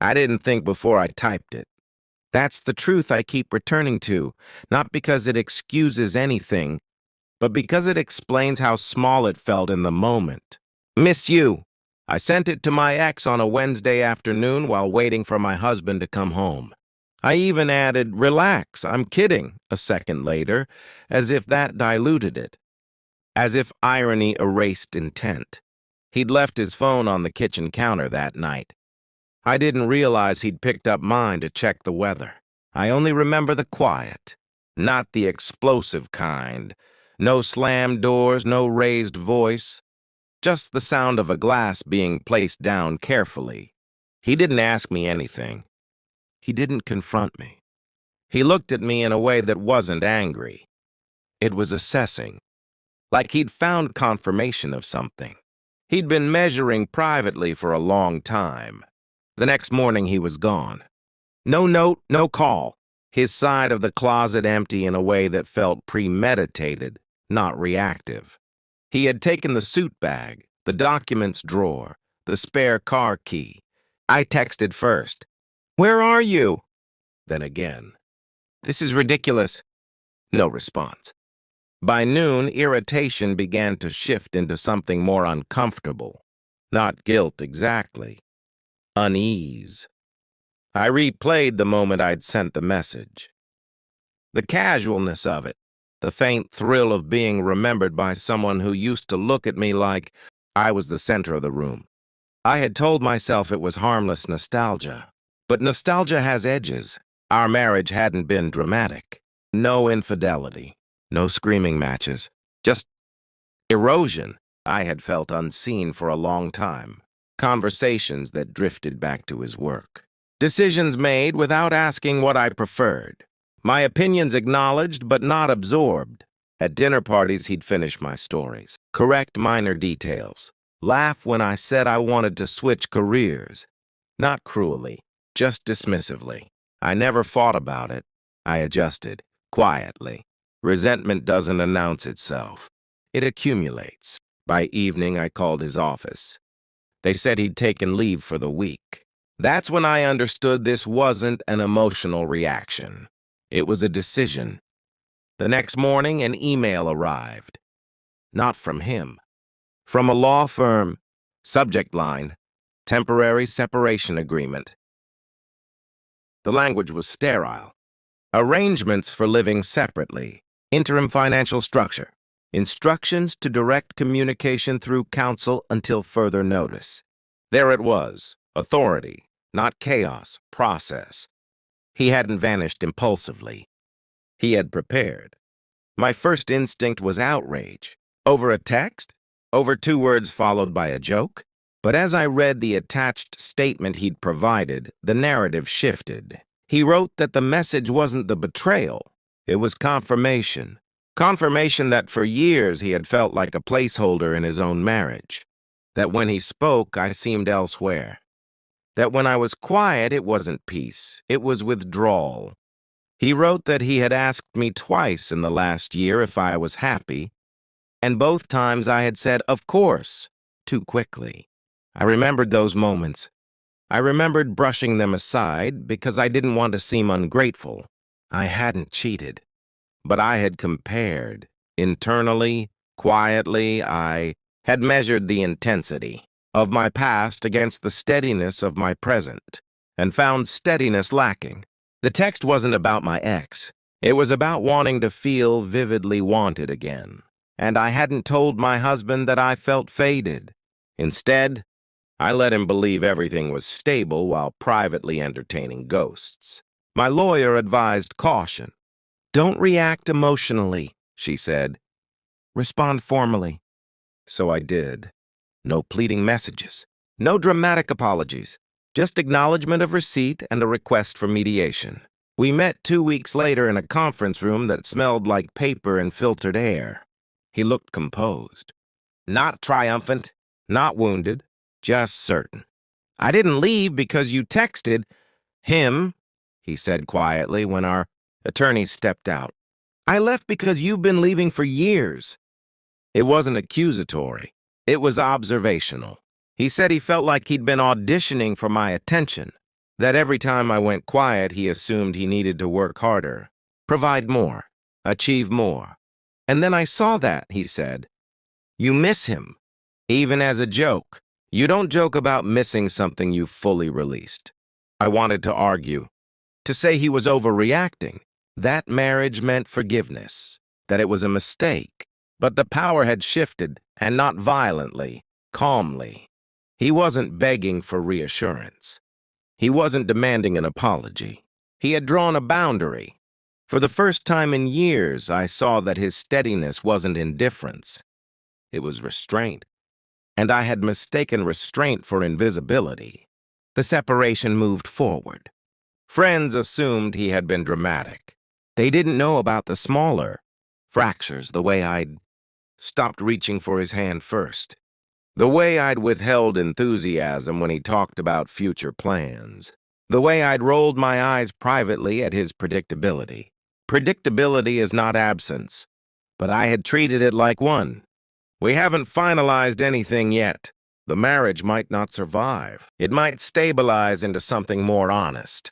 I didn't think before I typed it. That's the truth I keep returning to, not because it excuses anything, but because it explains how small it felt in the moment. Miss you. I sent it to my ex on a Wednesday afternoon while waiting for my husband to come home. I even added, "Relax, I'm kidding," a second later, as if that diluted it. As if irony erased intent. He'd left his phone on the kitchen counter that night. I didn't realize he'd picked up mine to check the weather. I only remember the quiet, not the explosive kind. No slammed doors, no raised voice, just the sound of a glass being placed down carefully. He didn't ask me anything. He didn't confront me. He looked at me in a way that wasn't angry. It was assessing, like he'd found confirmation of something. He'd been measuring privately for a long time. The next morning he was gone. No note, no call. His side of the closet empty in a way that felt premeditated, not reactive. He had taken the suit bag, the documents drawer, the spare car key. I texted first. "Where are you?" Then again. "This is ridiculous." No response. By noon, irritation began to shift into something more uncomfortable. Not guilt exactly. Unease. I replayed the moment I'd sent the message. The casualness of it, the faint thrill of being remembered by someone who used to look at me like I was the center of the room. I had told myself it was harmless nostalgia. But nostalgia has edges. Our marriage hadn't been dramatic. No infidelity. No screaming matches. Just erosion. I had felt unseen for a long time. Conversations that drifted back to his work. Decisions made without asking what I preferred. My opinions acknowledged but not absorbed. At dinner parties, he'd finish my stories, correct minor details, laugh when I said I wanted to switch careers. Not cruelly, just dismissively. I never fought about it. I adjusted, quietly. Resentment doesn't announce itself. It accumulates. By evening, I called his office. They said he'd taken leave for the week. That's when I understood this wasn't an emotional reaction. It was a decision. The next morning, an email arrived. Not from him. From a law firm. Subject line, temporary separation agreement. The language was sterile. Arrangements for living separately. Interim financial structure. Instructions to direct communication through counsel until further notice. There it was. Authority. Not chaos, process. He hadn't vanished impulsively. He had prepared. My first instinct was outrage. Over a text? Over 2 words followed by a joke? But as I read the attached statement he'd provided, the narrative shifted. He wrote that the message wasn't the betrayal. It was confirmation. Confirmation that for years he had felt like a placeholder in his own marriage. That when he spoke, I seemed elsewhere. That when I was quiet, it wasn't peace, it was withdrawal. He wrote that he had asked me twice in the last year if I was happy, and both times I had said, "Of course," too quickly. I remembered those moments. I remembered brushing them aside because I didn't want to seem ungrateful. I hadn't cheated, but I had compared. Internally, quietly, I had measured the intensity of my past against the steadiness of my present, and found steadiness lacking. The text wasn't about my ex. It was about wanting to feel vividly wanted again. And I hadn't told my husband that I felt faded. Instead, I let him believe everything was stable while privately entertaining ghosts. My lawyer advised caution. "Don't react emotionally," she said. "Respond formally." So I did. No pleading messages. No dramatic apologies. Just acknowledgement of receipt and a request for mediation. We met 2 weeks later in a conference room that smelled like paper and filtered air. He looked composed. Not triumphant, not wounded, just certain. "I didn't leave because you texted him," he said quietly when our attorneys stepped out. "I left because you've been leaving for years." It wasn't accusatory. It was observational. He said he felt like he'd been auditioning for my attention. That every time I went quiet, he assumed he needed to work harder, provide more, achieve more. And then I saw that, he said. You miss him, even as a joke. You don't joke about missing something you've fully released. I wanted to argue, to say he was overreacting. That marriage meant forgiveness, that it was a mistake. But the power had shifted, and not violently, calmly. He wasn't begging for reassurance. He wasn't demanding an apology. He had drawn a boundary. For the first time in years, I saw that his steadiness wasn't indifference. It was restraint. And I had mistaken restraint for invisibility. The separation moved forward. Friends assumed he had been dramatic. They didn't know about the smaller fractures, the way I'd stopped reaching for his hand first. The way I'd withheld enthusiasm when he talked about future plans. The way I'd rolled my eyes privately at his predictability. Predictability is not absence, but I had treated it like one. We haven't finalized anything yet. The marriage might not survive. It might stabilize into something more honest.